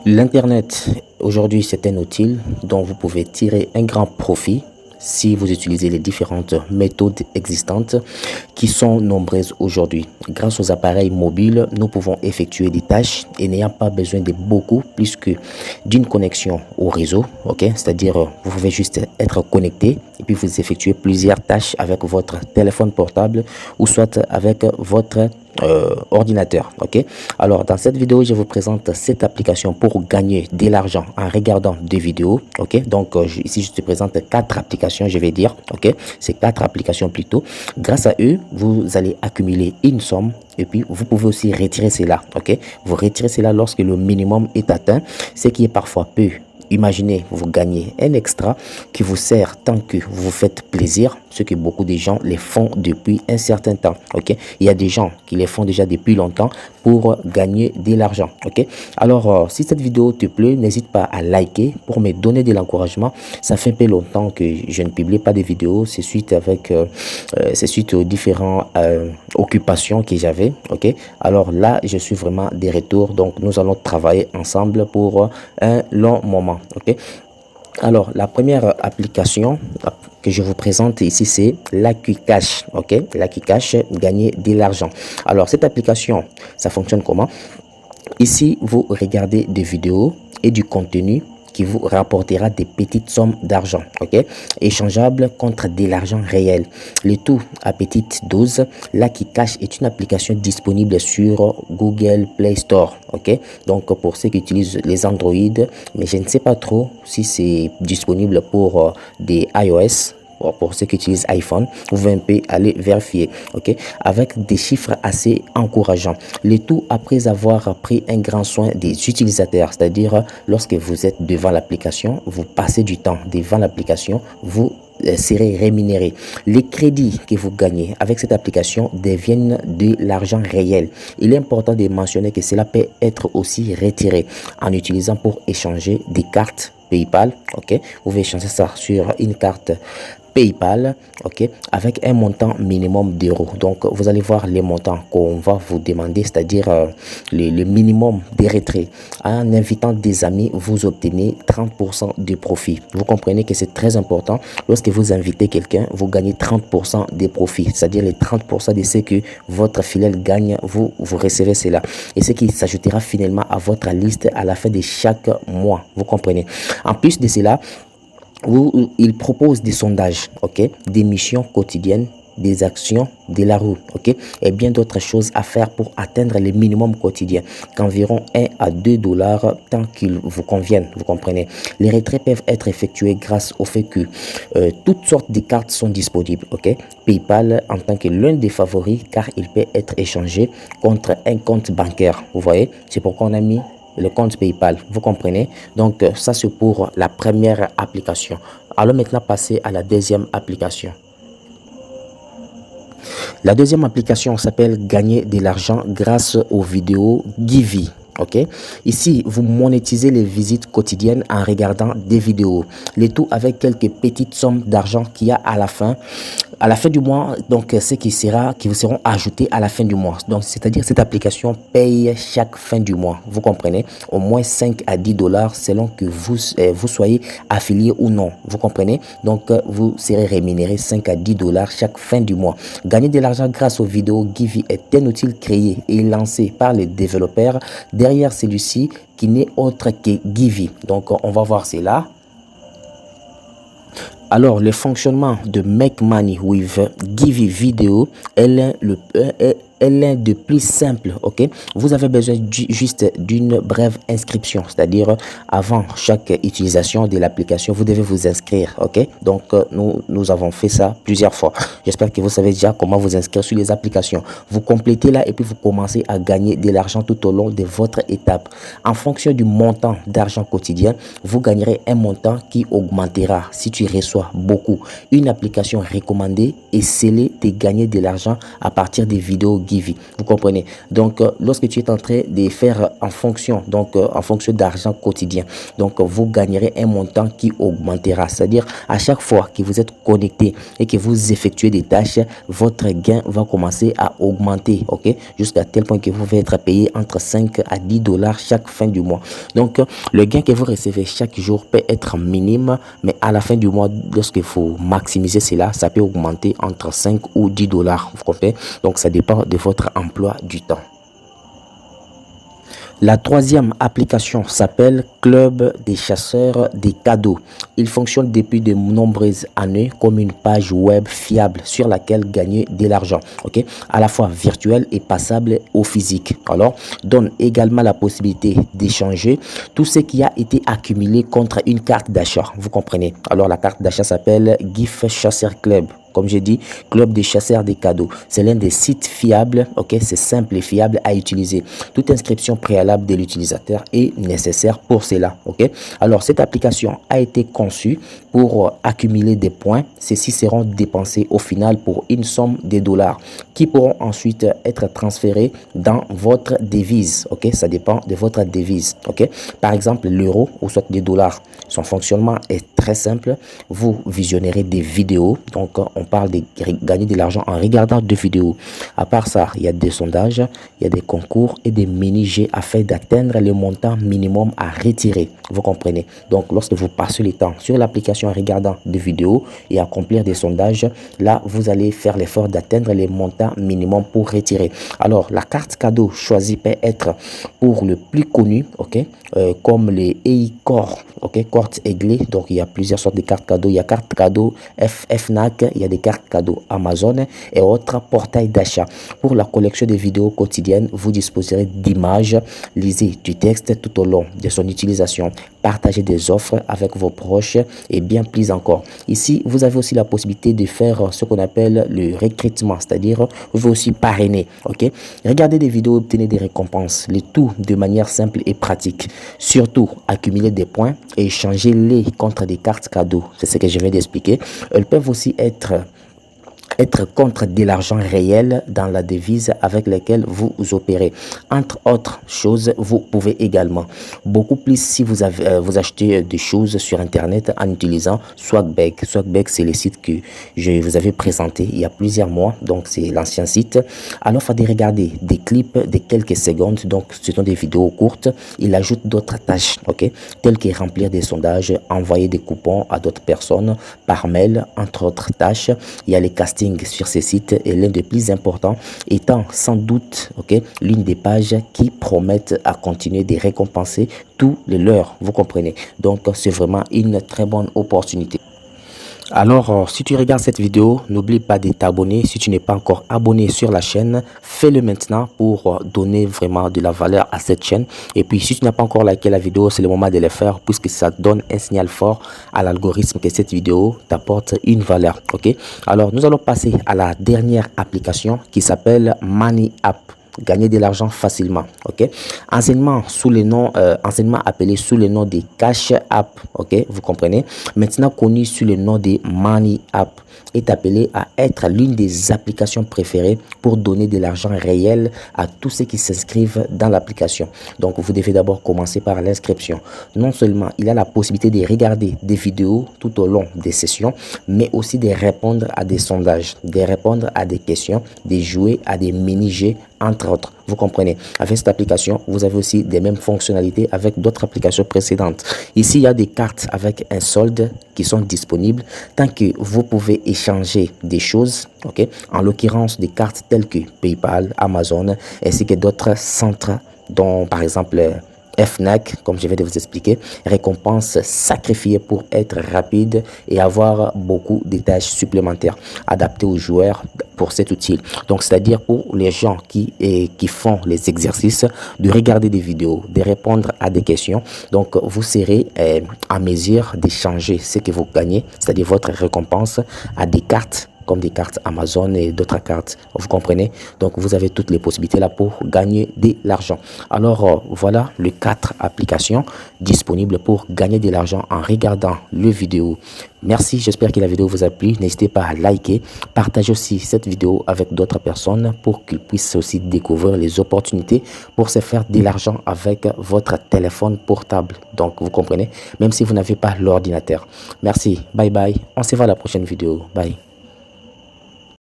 L'Internet, aujourd'hui, c'est un outil dont vous pouvez tirer un grand profit si vous utilisez les différentes méthodes existantes qui sont nombreuses aujourd'hui. Grâce aux appareils mobiles, nous pouvons effectuer des tâches et n'ayant pas besoin de beaucoup plus que d'une connexion au réseau, ok? C'est-à-dire, vous pouvez juste être connecté et puis vous effectuez plusieurs tâches avec votre téléphone portable ou soit avec votre ordinateur. Ok, alors dans cette vidéo je vous présente cette application pour gagner de l'argent en regardant des vidéos. Ok, donc ici je te présente quatre applications, je vais dire. Ok, c'est quatre applications plutôt. Grâce à eux vous allez accumuler une somme et puis vous pouvez aussi retirer cela. Ok, vous retirez cela lorsque le minimum est atteint, ce qui est parfois peu. Imaginez, vous gagnez un extra qui vous sert tant que vous vous faites plaisir, ce que beaucoup de gens les font depuis un certain temps. Ok, il y a des gens qui les font déjà depuis longtemps pour gagner de l'argent. Ok, alors si cette vidéo te plaît, n'hésite pas à liker pour me donner de l'encouragement. Ça fait un peu longtemps que je ne publie pas de vidéos, c'est suite aux différentes occupations que j'avais. Ok, alors là je suis vraiment de retour, donc nous allons travailler ensemble pour un long moment. Ok, alors la première application que je vous présente ici, c'est Lucky Cash. Ok, Lucky Cash, gagner de l'argent. Alors cette application, ça fonctionne comment? Ici vous regardez des vidéos et du contenu qui vous rapportera des petites sommes d'argent, ok, échangeable contre de l'argent réel, le tout à petite dose. Lucky Cash est une application disponible sur Google Play Store, ok, donc pour ceux qui utilisent les Android, mais je ne sais pas trop si c'est disponible pour des iOS. Pour ceux qui utilisent iPhone, vous pouvez un peu aller vérifier, ok, avec des chiffres assez encourageants. Le tout après avoir pris un grand soin des utilisateurs, c'est-à-dire lorsque vous êtes devant l'application, vous passez du temps devant l'application, vous serez rémunéré. Les crédits que vous gagnez avec cette application deviennent de l'argent réel. Il est important de mentionner que cela peut être aussi retiré en utilisant pour échanger des cartes PayPal. Ok, vous pouvez échanger ça sur une carte PayPal, ok, avec un montant minimum d'euros. Donc vous allez voir les montants qu'on va vous demander, c'est-à-dire le minimum des retraits. En invitant des amis, vous obtenez 30% de profit. Vous comprenez que c'est très important. Lorsque vous invitez quelqu'un, vous gagnez 30% des profits, c'est-à-dire les 30% de ce que votre fidèle gagne, vous recevez cela, et ce qui s'ajoutera finalement à votre liste à la fin de chaque mois. Vous comprenez? En plus de cela, il propose des sondages, ok, des missions quotidiennes, des actions de la rue, ok, et bien d'autres choses à faire pour atteindre le minimum quotidien qu'environ 1 à 2 dollars tant qu'il vous convienne. Vous comprenez? Les retraits peuvent être effectués grâce au fait que toutes sortes de cartes sont disponibles, ok. PayPal en tant que l'un des favoris car il peut être échangé contre un compte bancaire. Vous voyez, c'est pourquoi on a mis le compte PayPal, vous comprenez? Donc ça c'est pour la première application. Allons maintenant passer à la deuxième application. La deuxième application s'appelle gagner de l'argent grâce aux vidéos Givi. Ok, ici vous monétisez les visites quotidiennes en regardant des vidéos, le tout avec quelques petites sommes d'argent qu'il y a à la fin du mois, donc ce qui vous seront ajoutés à la fin du mois. Donc c'est-à-dire cette application paye chaque fin du mois, vous comprenez, au moins 5 à 10 dollars selon que vous soyez affilié ou non, vous comprenez. Donc vous serez rémunéré 5 à 10 dollars chaque fin du mois. Gagner de l'argent grâce aux vidéos Givi est un outil créé et lancé par les développeurs derrière celui-ci qui n'est autre que Givi. Donc on va voir cela. Alors, le fonctionnement de Make Money with Givi Video est l'un des plus simples, ok. Vous avez besoin juste d'une brève inscription, c'est-à-dire avant chaque utilisation de l'application, vous devez vous inscrire, ok. Donc, nous avons fait ça plusieurs fois. J'espère que vous savez déjà comment vous inscrire sur les applications. Vous complétez là et puis vous commencez à gagner de l'argent tout au long de votre étape. En fonction du montant d'argent quotidien, vous gagnerez un montant qui augmentera si tu reçois beaucoup. Une application recommandée et scellée de gagner de l'argent à partir des vidéos Givy. Vous comprenez? Donc, lorsque tu es en train de faire en fonction, en fonction d'argent quotidien, donc vous gagnerez un montant qui augmentera. C'est-à-dire, à chaque fois que vous êtes connecté et que vous effectuez des tâches, votre gain va commencer à augmenter, ok? Jusqu'à tel point que vous allez être payé entre 5 à 10 dollars chaque fin du mois. Donc, le gain que vous recevez chaque jour peut être minime, mais à la fin du mois, lorsqu'il faut maximiser cela, ça peut augmenter entre 5 ou 10 dollars. Vous comprenez? Donc, ça dépend de votre emploi du temps. La troisième application s'appelle Club des chasseurs des cadeaux. Il fonctionne depuis de nombreuses années comme une page web fiable sur laquelle gagner de l'argent, ok, à la fois virtuel et passable au physique. Alors, donne également la possibilité d'échanger tout ce qui a été accumulé contre une carte d'achat. Vous comprenez? Alors, la carte d'achat s'appelle Gift Chasseur Club. Comme j'ai dit, Club des chasseurs des cadeaux. C'est l'un des sites fiables, ok, c'est simple et fiable à utiliser. Toute inscription préalable de l'utilisateur est nécessaire pour cela, ok. Alors, cette application a été conçue pour accumuler des points. Ceux-ci seront dépensés au final pour une somme de dollars qui pourront ensuite être transférés dans votre devise, ok. Ça dépend de votre devise, ok. Par exemple, l'euro ou soit des dollars. Son fonctionnement est très simple. Vous visionnerez des vidéos, donc on parle de gagner de l'argent en regardant des vidéos. À part ça, il y a des sondages, il y a des concours et des mini-jeux afin d'atteindre le montant minimum à retirer. Vous comprenez? Donc, lorsque vous passez le temps sur l'application en regardant des vidéos et accomplir des sondages, là, vous allez faire l'effort d'atteindre les montants minimum pour retirer. Alors, la carte cadeau choisie peut être pour le plus connu, ok, comme les EICOR, ok, carte aiglée. Donc, il y a plusieurs sortes de cartes cadeaux. Il y a carte cadeau FNAC, il y a des cartes cadeaux Amazon et autres portails d'achat. Pour la collection de vidéos quotidiennes, vous disposerez d'images, lisez du texte tout au long de son utilisation, partagez des offres avec vos proches et bien plus encore. Ici, vous avez aussi la possibilité de faire ce qu'on appelle le recrutement, c'est-à-dire vous pouvez aussi parrainer, ok. Regardez des vidéos, obtenez des récompenses, le tout de manière simple et pratique. Surtout, accumuler des points et échanger-les contre des cartes cadeaux. C'est ce que je viens d'expliquer. Elles peuvent aussi être contre de l'argent réel dans la devise avec laquelle vous opérez. Entre autres choses, vous pouvez également beaucoup plus si vous achetez des choses sur internet en utilisant Swagbucks. Swagbucks, c'est le site que je vous avais présenté il y a plusieurs mois, donc c'est l'ancien site. Alors, il faut regarder des clips de quelques secondes, donc ce sont des vidéos courtes. Il ajoute d'autres tâches, ok, telles que remplir des sondages, envoyer des coupons à d'autres personnes par mail, entre autres tâches. Il y a les castings sur ces sites et l'un des plus importants étant sans doute, ok, l'une des pages qui promettent à continuer de récompenser tous les leurs. Vous comprenez? Donc, c'est vraiment une très bonne opportunité. Alors, si tu regardes cette vidéo, n'oublie pas de t'abonner. Si tu n'es pas encore abonné sur la chaîne, fais-le maintenant pour donner vraiment de la valeur à cette chaîne. Et puis, si tu n'as pas encore liké la vidéo, c'est le moment de le faire puisque ça donne un signal fort à l'algorithme que cette vidéo t'apporte une valeur. Ok? Alors, nous allons passer à la dernière application qui s'appelle Money App. Gagner de l'argent facilement, ok. Enseignement enseignement appelé sous le nom de Cash App, ok, vous comprenez. Maintenant connu sous le nom de Money App, est appelé à être l'une des applications préférées pour donner de l'argent réel à tous ceux qui s'inscrivent dans l'application. Donc, vous devez d'abord commencer par l'inscription. Non seulement il a la possibilité de regarder des vidéos tout au long des sessions, mais aussi de répondre à des sondages, de répondre à des questions, de jouer à des mini-jeux, entre autres. Vous comprenez? Avec cette application, vous avez aussi des mêmes fonctionnalités avec d'autres applications précédentes. Ici, il y a des cartes avec un solde qui sont disponibles tant que vous pouvez échanger des choses, ok, en l'occurrence des cartes telles que PayPal, Amazon, ainsi que d'autres centres dont par exemple FNAC, comme je viens de vous expliquer, récompense sacrifiée pour être rapide et avoir beaucoup de tâches supplémentaires adaptées aux joueurs pour cet outil. Donc, c'est-à-dire pour les gens qui font les exercices, de regarder des vidéos, de répondre à des questions. Donc, vous serez à mesure d'échanger ce que vous gagnez, c'est-à-dire votre récompense, à des cartes comme des cartes Amazon et d'autres cartes. Vous comprenez? Donc, vous avez toutes les possibilités là pour gagner de l'argent. Alors, voilà les 4 applications disponibles pour gagner de l'argent en regardant le vidéo. Merci, j'espère que la vidéo vous a plu. N'hésitez pas à liker, partagez aussi cette vidéo avec d'autres personnes pour qu'ils puissent aussi découvrir les opportunités pour se faire de l'argent avec votre téléphone portable. Donc, vous comprenez, même si vous n'avez pas l'ordinateur. Merci, bye bye. On se voit à la prochaine vidéo. Bye.